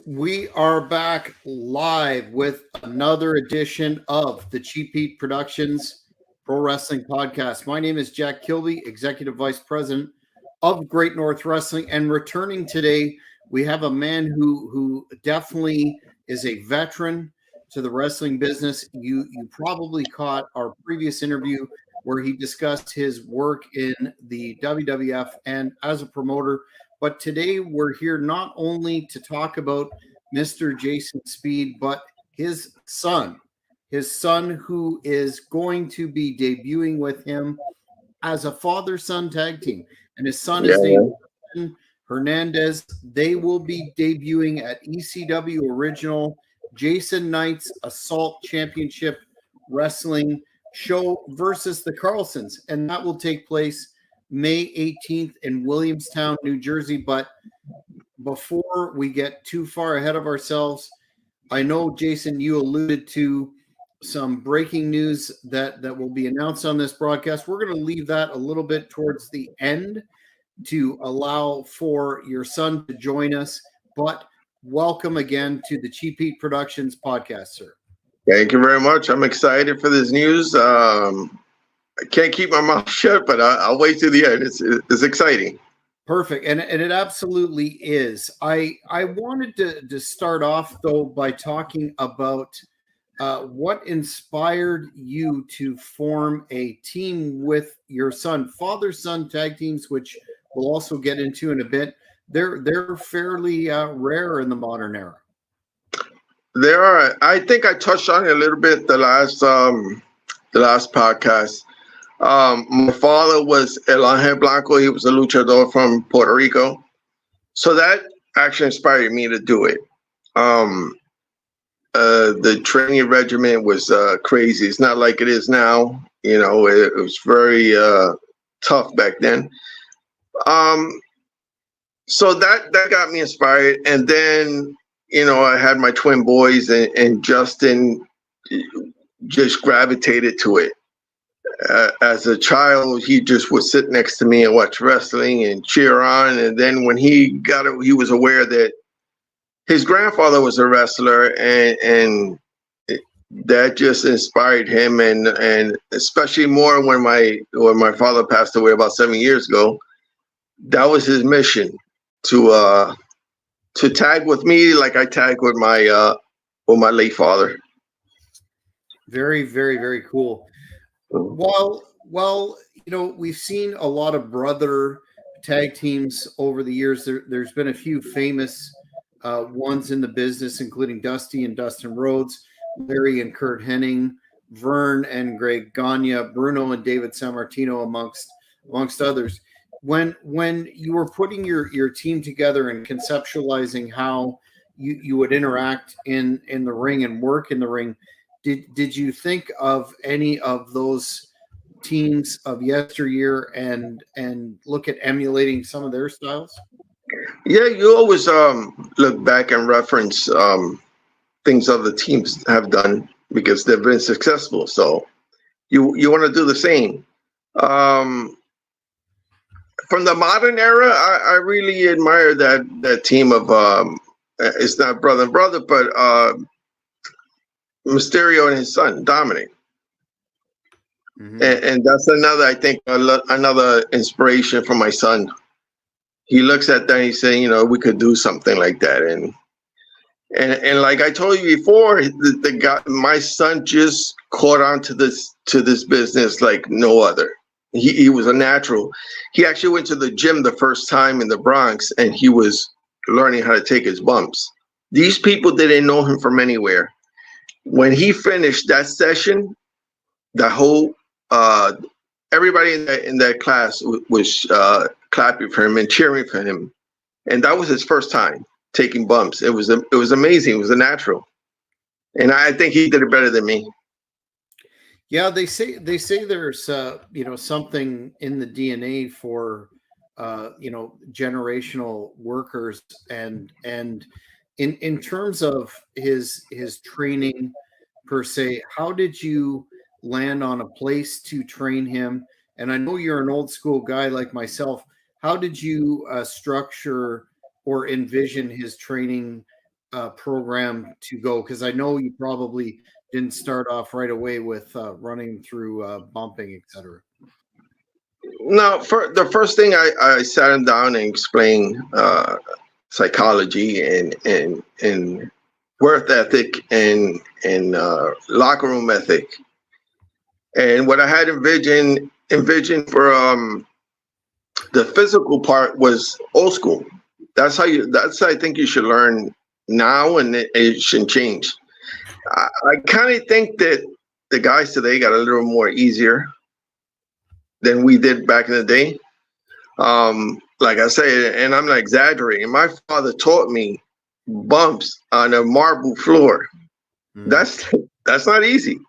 We are back live with another edition of the Cheap Heat Productions Pro Wrestling Podcast. My name is Jack Kilby, Executive Vice President of Great North Wrestling. And returning today, we have a man who definitely is a veteran to the wrestling business. You probably caught our previous interview where he discussed his work in the WWF and as a promoter. But today we're here not only to talk about Mr. Jason Speed, but his son who is going to be debuting with him as a father-son tag team. And his son is named Hernandez. They will be debuting at ECW Original Jason Knight's Assault Championship Wrestling show versus the Carlsons. And that will take place May 18th in Williamstown, New Jersey. But before we get too far ahead of ourselves, I know, Jason, you alluded to some breaking news that will be announced on this broadcast. We're going to leave that a little bit towards the end to allow for your son to join us. But welcome again to the Cheap Heat Productions podcast, sir. Thank you very much. I'm excited for this news. I can't keep my mouth shut, but I'll wait to the end. It's exciting. Perfect. And it absolutely is. I wanted to start off, though, by talking about what inspired you to form a team with your son, father-son tag teams, which we'll also get into in a bit. They're fairly rare in the modern era. There are. I think I touched on it a little bit the last podcast. My father was El Ángel Blanco. He was a luchador from Puerto Rico. So that actually inspired me to do it. The training regimen was crazy. It's not like it is now. You know, it was very tough back then. So that got me inspired. And then, you know, I had my twin boys and Justin just gravitated to it. As a child, he just would sit next to me and watch wrestling and cheer on. And then when he got it, he was aware that his grandfather was a wrestler, and that just inspired him. And especially more when my father passed away about 7 years ago, that was his mission to tag with me like I tagged with my late father. Very, very, very cool. Well, you know, we've seen a lot of brother tag teams over the years. There's been a few famous ones in the business, including Dusty and Dustin Rhodes, Larry and Kurt Hennig, Vern and Greg Gagne, Bruno and David Sammartino, amongst others. When you were putting your team together and conceptualizing how you would interact in the ring and work in the ring, Did you think of any of those teams of yesteryear and look at emulating some of their styles? Yeah, you always look back and reference things other teams have done because they've been successful. So you want to do the same. From the modern era, I really admire that team of it's not brother and brother, but Mysterio and his son Dominic. Mm-hmm. And that's another, I think, another inspiration for my son. He looks at that and he's saying, you know, we could do something like that. And like I told you before, the guy, my son just caught on to this business like no other. He was a natural. He actually went to the gym the first time in the Bronx, and he was learning how to take his bumps. These people didn't know him from anywhere. When he finished that session, the whole everybody in that class was clapping for him and cheering for him, and that was his first time taking bumps. It was amazing. It was a natural, and I think he did it better than me. Yeah, they say there's you know, something in the DNA for you know, generational workers, and in terms of his training per se, how did you land on a place to train him? And I know you're an old school guy like myself. How did you structure or envision his training program to go? Because I know you probably didn't start off right away with running through bumping, etc. No, for the first thing, I sat him down and explained psychology and worth ethic and locker room ethic. And what I had envisioned for the physical part was old school. That's I think you should learn now, and it shouldn't change. I kind of think that the guys today got a little more easier than we did back in the day. Like I say, and I'm not exaggerating, my father taught me bumps on a marble floor. That's not easy.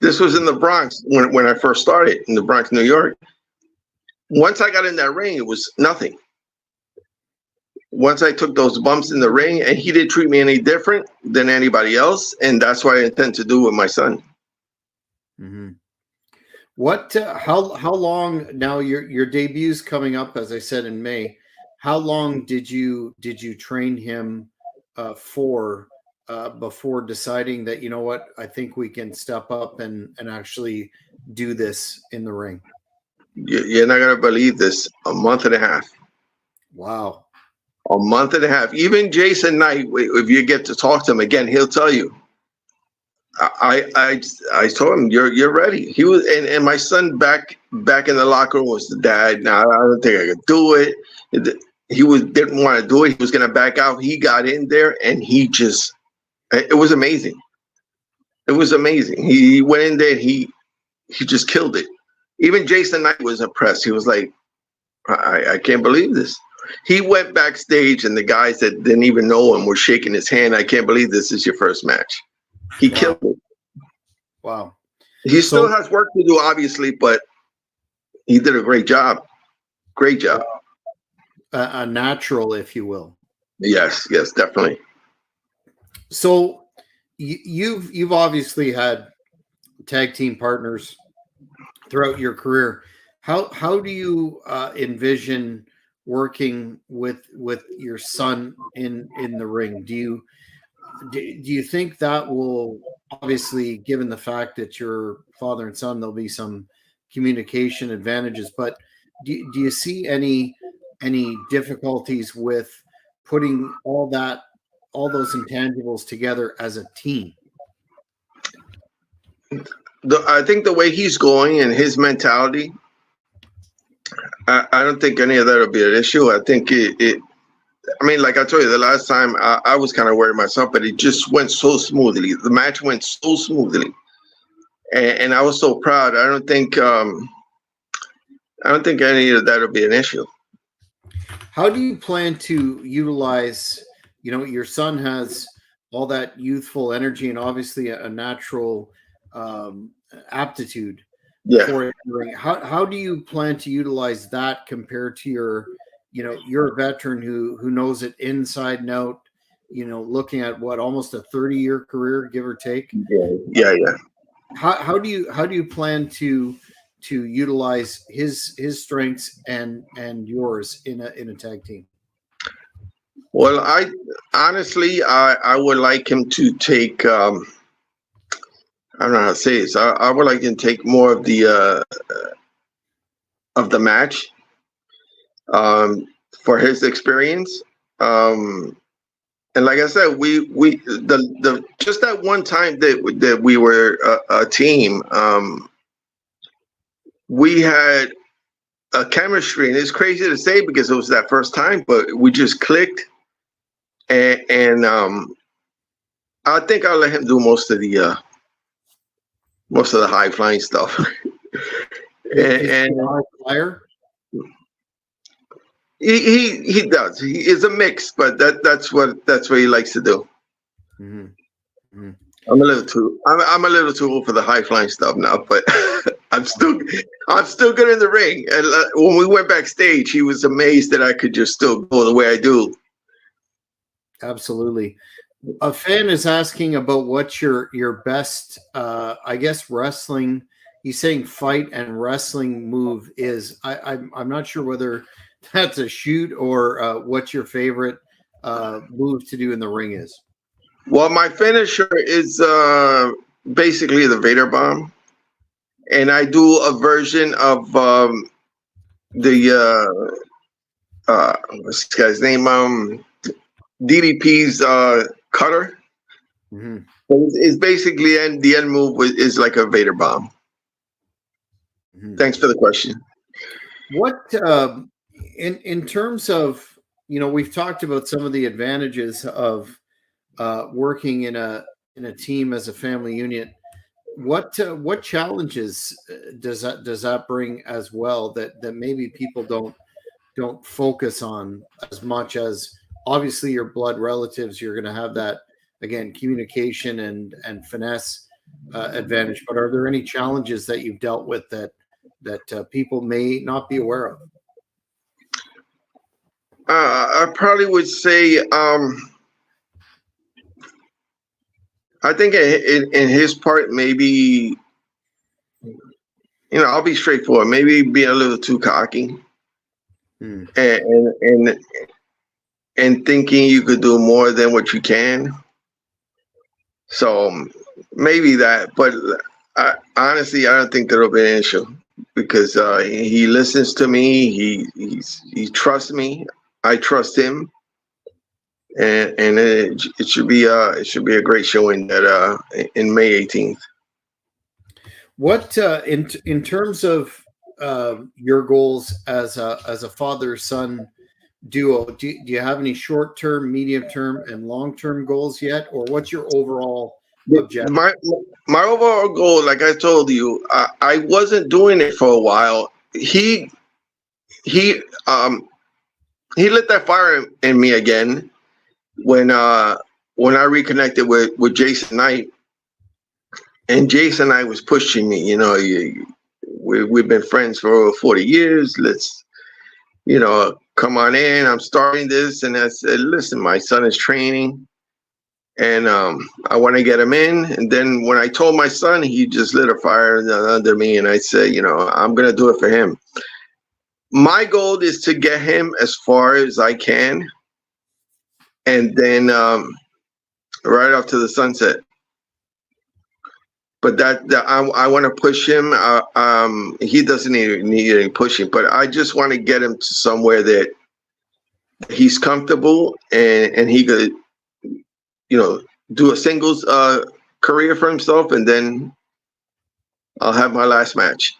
This was in the Bronx when I first started in the Bronx, New York. Once I got in that ring, it was nothing. Once I took those bumps in the ring, and he didn't treat me any different than anybody else, and that's what I intend to do with my son. Mm-hmm. What? How long now? Your debut's coming up, as I said, in May. How long did you train him for before deciding that, you know what, I think we can step up and actually do this in the ring? You're not gonna believe this. A month and a half. Wow. A month and a half. Even Jason Knight, if you get to talk to him again, he'll tell you. I told him you're ready. He was, and my son back in the locker room was the dad. Now I don't think I could do it. He didn't want to do it. He was gonna back out. He got in there and it was amazing. It was amazing. He went in there and he just killed it. Even Jason Knight was impressed. He was like, I can't believe this. He went backstage and the guys that didn't even know him were shaking his hand. I can't believe this is your first match. He killed it. Wow. He still has work to do, obviously, but he did a great job. Great job. A natural, if you will. Yes, definitely. So you've obviously had tag team partners throughout your career. How do you envision working with your son in the ring? Do you think that will, obviously, given the fact that you're father and son, there'll be some communication advantages, but do you see any difficulties with putting all those intangibles together as a team? I think the way he's going and his mentality, I don't think any of that will be an issue. I think I mean, like I told you, the last time I was kind of worried myself, but it just went so smoothly. The match went so smoothly, and I was so proud. I don't think any of that will be an issue. How do you plan to utilize? Your son has all that youthful energy and obviously a natural aptitude for it. How do you plan to utilize that compared to you're a veteran who knows it inside and out, looking at what, almost a 30-year career, give or take? Yeah. How do you plan to utilize his strengths and yours in a tag team? Well, I honestly would like him to take I don't know how to say this. I would like him to take more of the match for his experience. And like I said, we just that one time that we were a team, we had a chemistry, and it's crazy to say because it was that first time, but we just clicked. And I think I'll let him do most of the high flying stuff. and high flyer. He does. He is a mix, but that's what he likes to do. Mm-hmm. Mm-hmm. I'm a little too old for the high flying stuff now, but I'm still good in the ring. And when we went backstage, he was amazed that I could just still go the way I do. Absolutely. A fan is asking about what your best, I guess, wrestling. He's saying fight and wrestling move is. I'm not sure whether that's a shoot or what's your favorite move to do in the ring is? Well, my finisher is basically the Vader Bomb, and I do a version of the what's this guy's name? DDP's cutter. Mm-hmm. It's basically the end move is like a Vader Bomb. Mm-hmm. Thanks for the question. What in terms of, we've talked about some of the advantages of working in a team as a family unit. What challenges does that bring as well that maybe people don't focus on as much as, obviously, your blood relatives? You're going to have that, again, communication and finesse advantage. But are there any challenges that you've dealt with that people may not be aware of? I probably would say, I think in his part, maybe, I'll be straightforward. Maybe being a little too cocky, and thinking you could do more than what you can. So maybe that, but honestly, I don't think that'll be an issue because he listens to me. He trusts me. I trust him, and it should be a great showing that in May 18th. What in terms of your goals as a father-son duo, do you have any short-term, medium-term, and long-term goals yet, or what's your overall objective? My overall goal, like I told you, I wasn't doing it for a while. He lit that fire in me again when I reconnected with Jason Knight, and Jason Knight was pushing me. We've been friends for over 40 years. Let's, come on in. I'm starting this, and I said, listen, my son is training, and I want to get him in. And then when I told my son, he just lit a fire under me, and I said, I'm gonna do it for him. My goal is to get him as far as I can, and then right off to the sunset. But that I want to push him. He doesn't need any pushing, but I just want to get him to somewhere that he's comfortable and he could, do a singles career for himself, and then I'll have my last match.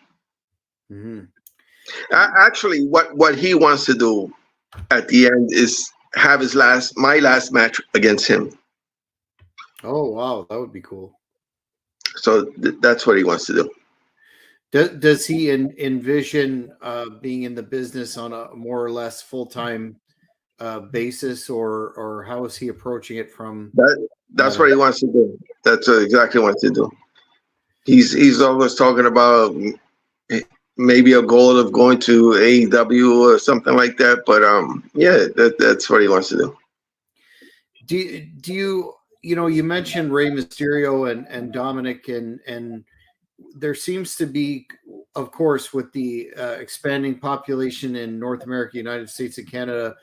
Mm-hmm. Actually, what he wants to do at the end is have my last match against him. Oh wow, that would be cool. So that's what he wants to do. Does he envision being in the business on a more or less full-time basis, or how is he approaching it from? That's what he wants to do. That's exactly what he wants to do. He's always talking about maybe a goal of going to AEW or something like that. But yeah, that's what he wants to do. Do you? You mentioned Rey Mysterio and Dominic, and there seems to be, of course, with the expanding population in North America, United States, and Canada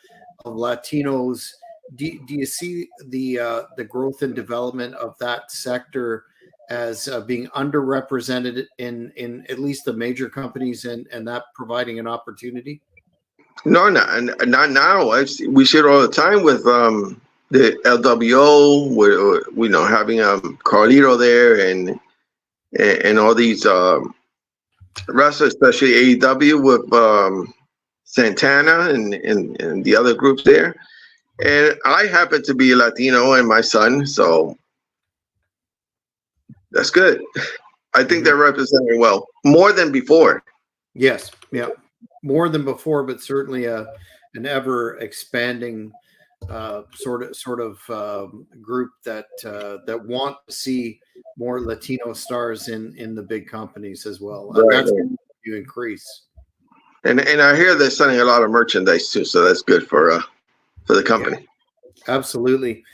of Latinos. Do you see the growth and development of that sector as being underrepresented in at least the major companies, and that providing an opportunity? No, not now. We see it all the time with the LWO, we're having Carlito there and all these wrestlers, especially AEW with Santana and the other groups there. And I happen to be Latino and my son, so that's good. I think they're represented well, more than before. Yes, yeah, more than before, but certainly an ever expanding sort of group that want to see more Latino stars in the big companies as well. Right. That's going to increase. And I hear they're selling a lot of merchandise too, so that's good for the company. Yeah, absolutely.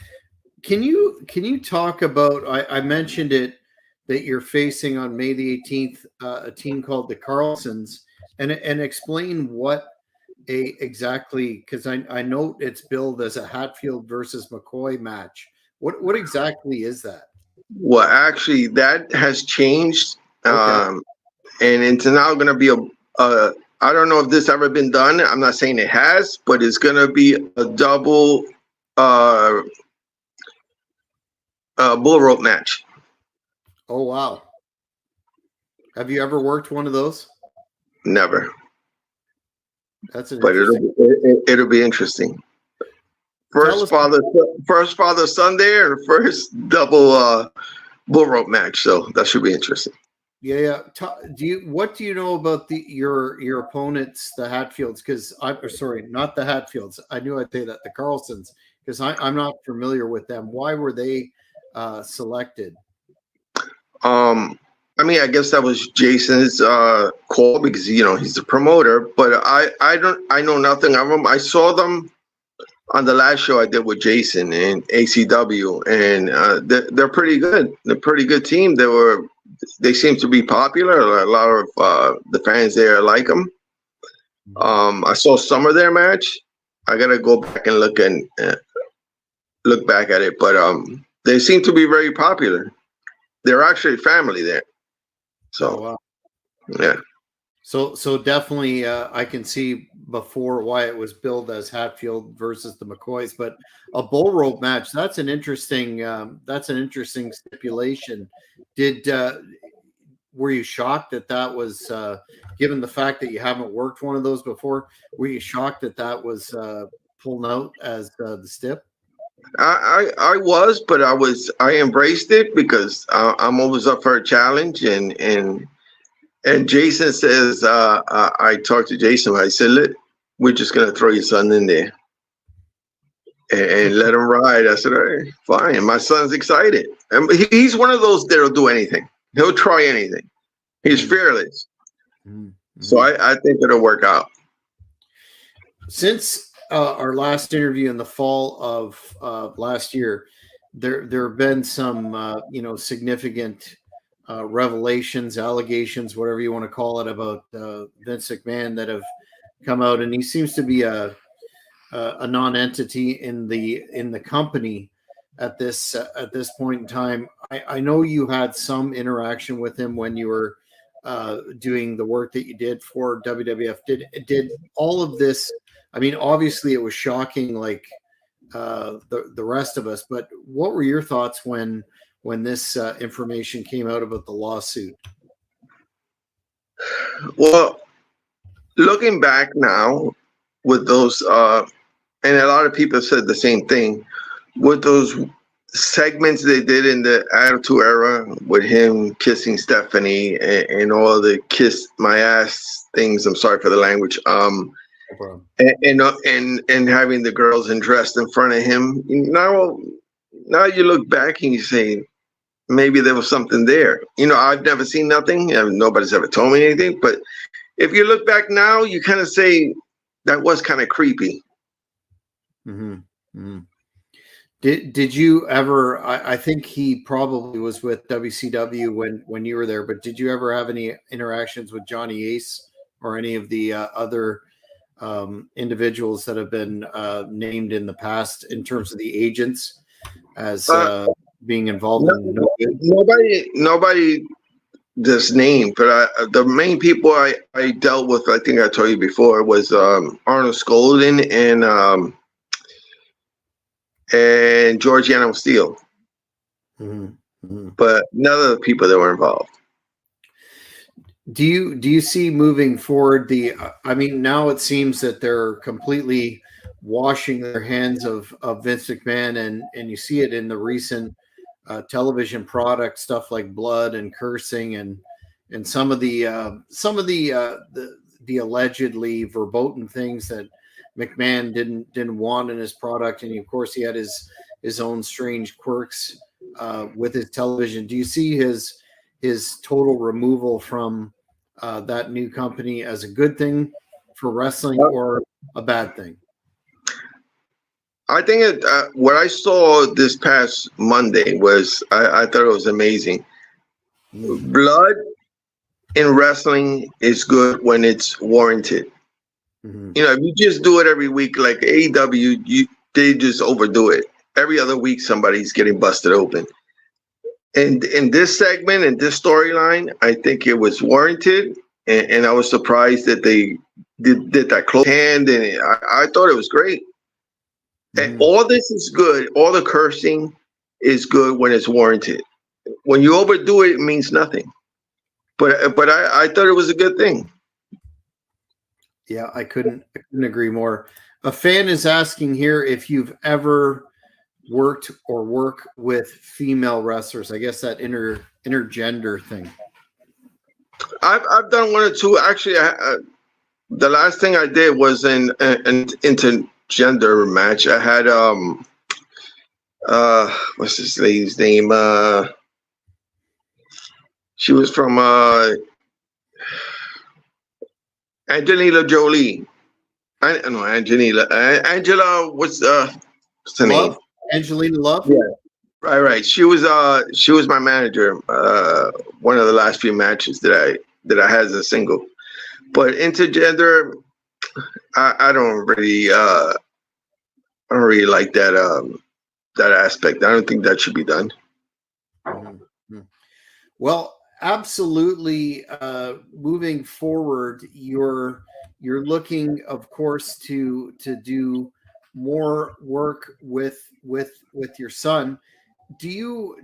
Can you talk about? I mentioned it, that you're facing on May the 18th a team called the Carlsons, and explain what exactly, because I note it's billed as a Hatfield versus McCoy match. What exactly is that? Well, actually, that has changed, Okay. and it's now going to be a. I don't know if this ever been done. I'm not saying it has, but it's going to be a double uh, bull rope match. Oh wow. Have you ever worked one of those? Never, That's an but interesting. it'll be interesting. Tell us. First father son there, and first double bull rope match. So that should be interesting. Yeah, yeah. What do you know about your opponents, the Hatfields? Because I'm sorry, not the Hatfields. I knew I'd say that the Carlsons, because I'm not familiar with them. Why were they selected? I mean, I guess that was Jason's call because he's the promoter. But I know nothing of them. I saw them on the last show I did with Jason in ACW, and they're pretty good. They're a pretty good team. They seem to be popular. A lot of the fans there like them. I saw some of their match. I gotta go back and look back at it, but they seem to be very popular. They're actually family there. So, Oh, wow. Yeah. So definitely, I can see before why it was billed as Hatfield versus the McCoys, but a bull rope match. That's an interesting stipulation. Were you shocked that was given the fact that you haven't worked one of those before? Were you shocked that was pulled out as the stip? I was, but I embraced it because I'm always up for a challenge, and Jason says I talked to Jason. I said, "Look, we're just gonna throw your son in there and let him ride." I said, "All right, fine." And my son's excited, and he's one of those that'll do anything. He'll try anything. He's fearless. Mm-hmm. So I think it'll work out. Since our last interview in the fall of last year, there have been some significant revelations, allegations, whatever you want to call it, about Vince McMahon that have come out, and he seems to be a non-entity in the company at this point in time. I know you had some interaction with him when you were doing the work that you did for WWF. Did all of this? I mean, obviously it was shocking, like the rest of us. But what were your thoughts when this information came out about the lawsuit? Well, looking back now, with those, and a lot of people said the same thing, with those segments they did in the Attitude Era with him kissing Stephanie and all the kiss my ass things. I'm sorry for the language. And having the girls undressed in front of him. Now you look back and you say, maybe there was something there. I've never seen nothing. Nobody's ever told me anything. But if you look back now, you kind of say that was kind of creepy. Mm-hmm. Mm-hmm. Did you ever? I think he probably was with WCW when you were there. But did you ever have any interactions with Johnny Ace or any of the other individuals that have been named in the past in terms of the agents as being involved in nobody this name, but the main people I dealt with, I think I told you before, was Arnold Skolden and George Animal Steel. Mm-hmm. Mm-hmm. But none of the people that were involved. Do you see moving forward I mean, now it seems that they're completely washing their hands of Vince McMahon, and you see it in the recent television product stuff like blood and cursing and some of the allegedly verboten things that McMahon didn't want in his product, and of course he had his own strange quirks with his television. Do you see his total removal from that new company as a good thing for wrestling or a bad thing? I think what I saw this past Monday was I thought it was amazing. Blood in wrestling is good when it's warranted. You know, if you just do it every week, like AEW, they just overdo it. Every other week, somebody's getting busted open. And in this segment, in this storyline, I think it was warranted. And I was surprised that they did that close hand. And I thought it was great. And all this is good. All the cursing is good when it's warranted. When you overdo it, it means nothing. But I thought it was a good thing. Yeah, I couldn't agree more. A fan is asking here if you've ever worked or work with female wrestlers. I guess that intergender thing. I've done one or two. Actually, the last thing I did was an intergender match. I had what's this lady's name? She was from Angelina Jolie. Angela. What's her name? Angelina Love. Yeah. Right. She was my manager. One of the last few matches that I had as a single. But intergender, I don't really like that aspect. I don't think that should be done. Mm-hmm. Well, absolutely. Moving forward, you're looking, of course, to do more work with your son. Do you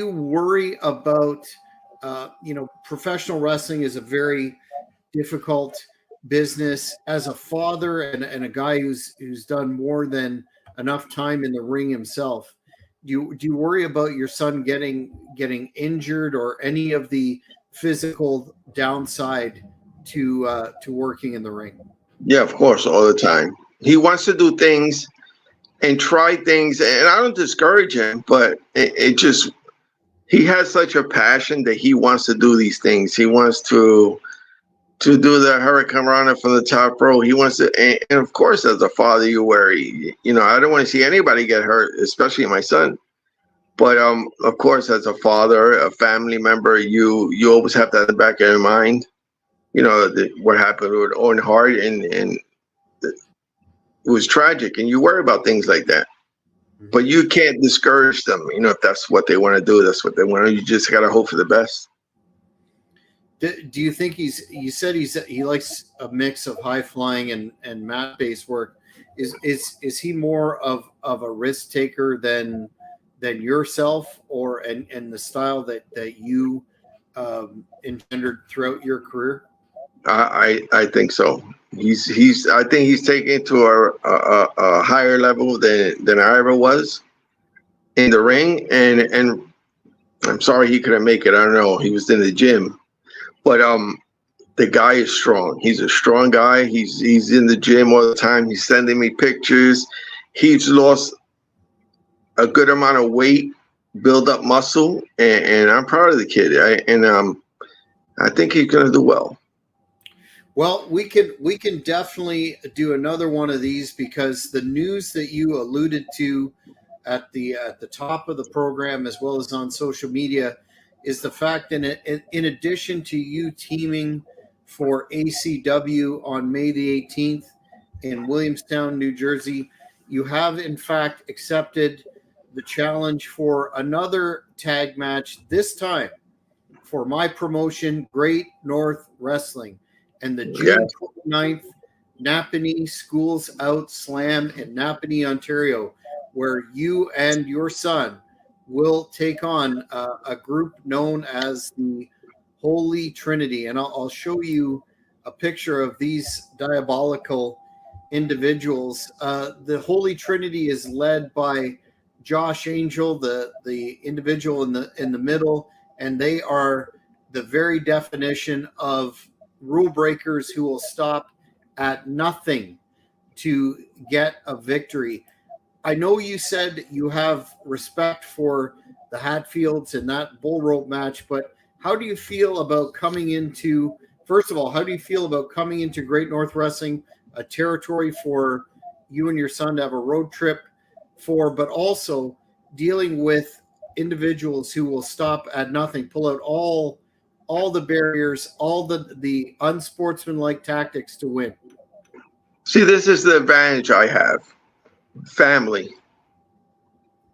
worry about professional wrestling is a very difficult business as a father and a guy who's done more than enough time in the ring himself? Do you worry about your son getting injured or any of the physical downside to working in the ring? Yeah, of course, all the time. He wants to do things and try things, and I don't discourage him, but it just, he has such a passion that he wants to do these things. He wants to do the Hurricane Rana from the top row. He wants to, and of course, as a father, you worry. You know, I don't want to see anybody get hurt, especially my son. But of course, as a father, a family member, you always have that in the back of your mind. You know what happened with Owen Hart, and it was tragic, and you worry about things like that. But you can't discourage them. You know, if that's what they want to do, that's what they want to. You just got to hope for the best. Do you think you said he likes a mix of high flying and mat based work? Is he more of a risk taker than yourself, or and the style that you engendered throughout your career? I think so. I think he's taken it to a higher level than I ever was in the ring, and I'm sorry he couldn't make it. I don't know. He was in the gym, but the guy is strong. He's a strong guy. He's in the gym all the time. He's sending me pictures. He's lost a good amount of weight, build up muscle, and I'm proud of the kid. I think he's gonna do well. Well, we can definitely do another one of these, because the news that you alluded to at the top of the program, as well as on social media, is the fact in addition to you teaming for ACW on May the 18th in Williamstown, New Jersey, you have in fact accepted the challenge for another tag match, this time for my promotion, Great North Wrestling, and the June 29th Napanee Schools Out Slam in Napanee, Ontario, where you and your son will take on a group known as the Holy Trinity. And I'll show you a picture of these diabolical individuals. The Holy Trinity is led by Josh Angel, the individual in the middle, and they are the very definition of rule breakers who will stop at nothing to get a victory. I know you said you have respect for the Hatfields in that bull rope match, but how do you feel about coming into, first of all, how do you feel about coming into Great North Wrestling, a territory for you and your son to have a road trip for, but also dealing with individuals who will stop at nothing, pull out all the barriers, all the unsportsmanlike tactics to win? See, this is the advantage I have. Family.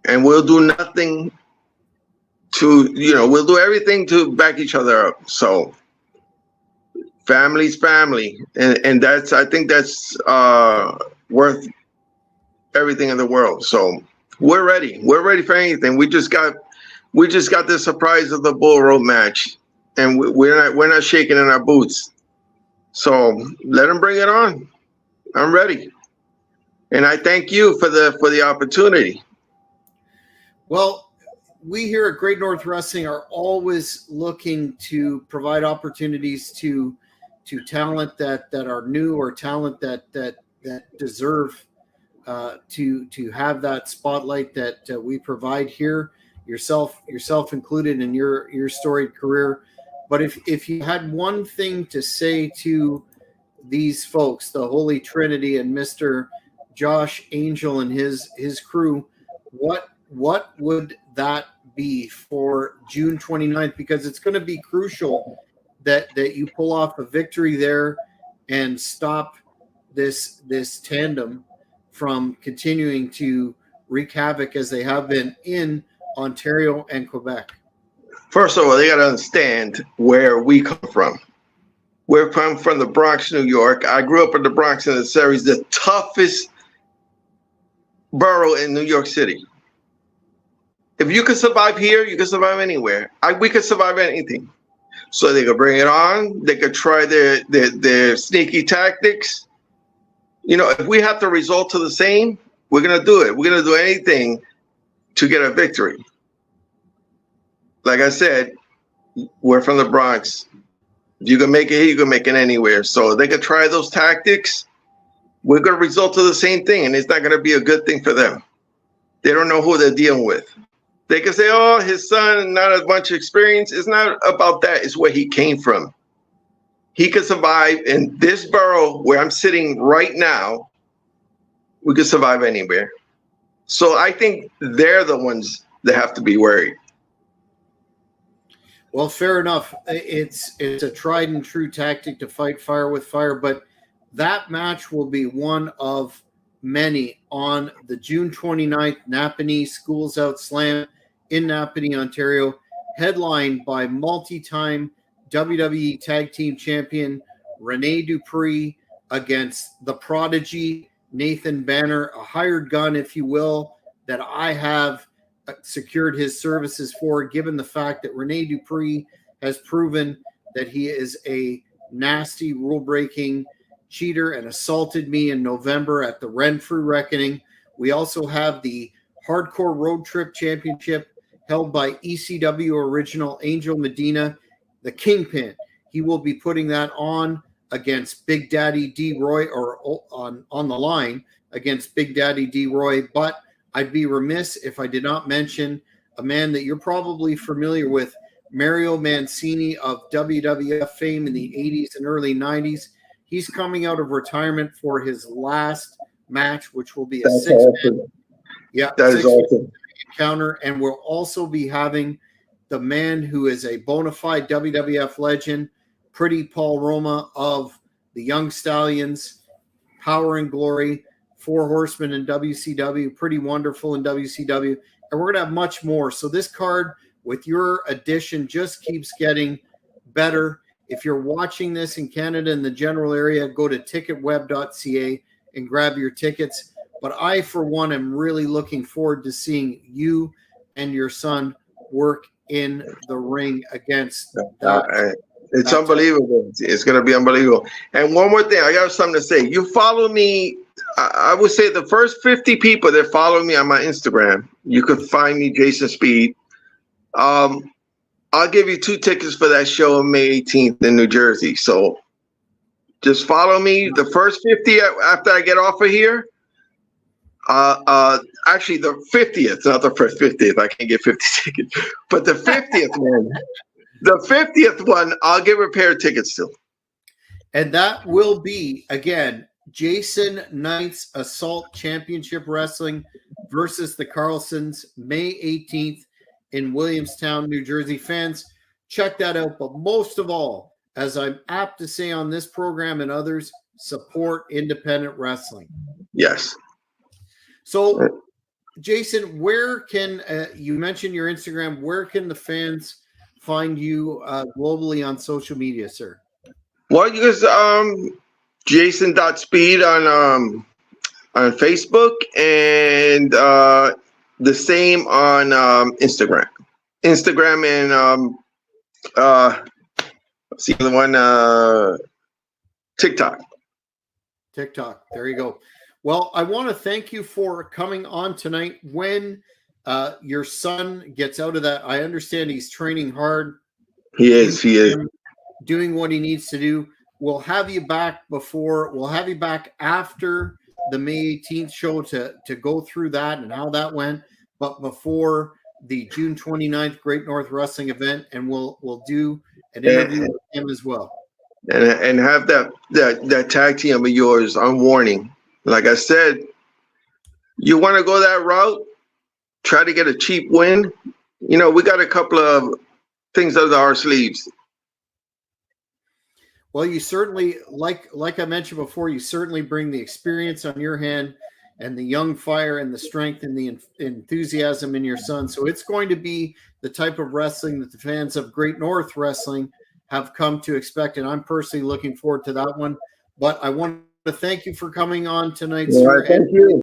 And we'll do nothing to, we'll do everything to back each other up. So family's family. And I think that's worth everything in the world. So we're ready. We're ready for anything. We just got the surprise of the Bull Rope match, and we're not shaking in our boots. So let them bring it on. I'm ready, and I thank you for the opportunity. Well, we here at Great North Wrestling are always looking to provide opportunities to talent that are new, or talent that deserve to have that spotlight that we provide here, yourself included in your storied career. But if you had one thing to say to these folks, the Holy Trinity and Mr. Josh Angel and his crew, what would that be for June 29th? Because it's going to be crucial that you pull off a victory there and stop this tandem from continuing to wreak havoc as they have been in Ontario and Quebec. First of all, they got to understand where we come from. We're from the Bronx, New York. I grew up in the Bronx in the series, the toughest borough in New York City. If you can survive here, you can survive anywhere. We could survive anything. So they could bring it on. They could try their sneaky tactics. If we have to resort to the same, we're going to do it. We're going to do anything to get a victory. Like I said, we're from the Bronx. If you can make it here, you can make it anywhere. So they could try those tactics. We're going to result to the same thing, and it's not going to be a good thing for them. They don't know who they're dealing with. They can say, oh, his son, not a bunch of experience. It's not about that. It's where he came from. He could survive in this borough where I'm sitting right now. We could survive anywhere. So I think they're the ones that have to be worried. Well, fair enough. It's a tried and true tactic to fight fire with fire, but that match will be one of many on the June 29th Napanee Schools Out Slam in Napanee, Ontario, headlined by multi-time WWE Tag Team Champion Rene Dupree against the Prodigy Nathan Banner, a hired gun, if you will, that I have secured his services for, given the fact that Rene Dupree has proven that he is a nasty rule-breaking cheater and assaulted me in November at the Renfrew Reckoning. We also have the Hardcore Road Trip Championship held by ECW original Angel Medina, the Kingpin. He will be putting that on against Big Daddy D. Roy, or on the line against Big Daddy D. Roy. But I'd be remiss if I did not mention a man that you're probably familiar with, Mario Mancini of WWF fame in the 80s and early 90s. He's coming out of retirement for his last match, which will be a six-man encounter. And we'll also be having the man who is a bona fide WWF legend, Pretty Paul Roma of the Young Stallions, Power and Glory, Four Horsemen in WCW, Pretty Wonderful in WCW, and we're going to have much more. So this card, with your addition, just keeps getting better. If you're watching this in Canada in the general area, go to ticketweb.ca and grab your tickets. But I, for one, am really looking forward to seeing you and your son work in the ring against that. It's unbelievable. It's going to be unbelievable. And one more thing, I got something to say. You follow me. I would say the first 50 people that follow me on my Instagram, you can find me, Jason Speed. I'll give you 2 tickets for that show on May 18th in New Jersey. So just follow me. The first 50 after I get off of here. Actually, the 50th, not the first 50th. I can't get 50 tickets, but the 50th one. The 50th one, I'll give a pair of tickets to. And that will be, again, Jason Knight's Assault Championship Wrestling versus the Carlsons, May 18th in Williamstown, New Jersey. Fans, check that out. But most of all, as I'm apt to say on this program and others, support independent wrestling. Yes. So, Jason, where can you mentioned your Instagram? Where can the fans find you globally on social media, sir? Well, you guys, Jason.speed on Facebook, and the same on Instagram. Instagram and what's the other one? TikTok. TikTok. There you go. Well, I want to thank you for coming on tonight. When your son gets out of that, I understand he's training hard. He is doing what he needs to do. We'll have you back after the May 18th show to go through that and how that went, but before the June 29th Great North Wrestling event, and we'll do an interview with him as well. And have that tag team of yours on warning. Like I said, you want to go that route, try to get a cheap win. You know, we got a couple of things under our sleeves. Well, you certainly, like I mentioned before, you certainly bring the experience on your hand and the young fire and the strength and the enthusiasm in your son. So it's going to be the type of wrestling that the fans of Great North Wrestling have come to expect, and I'm personally looking forward to that one. But I want to thank you for coming on tonight, sir. Thank you.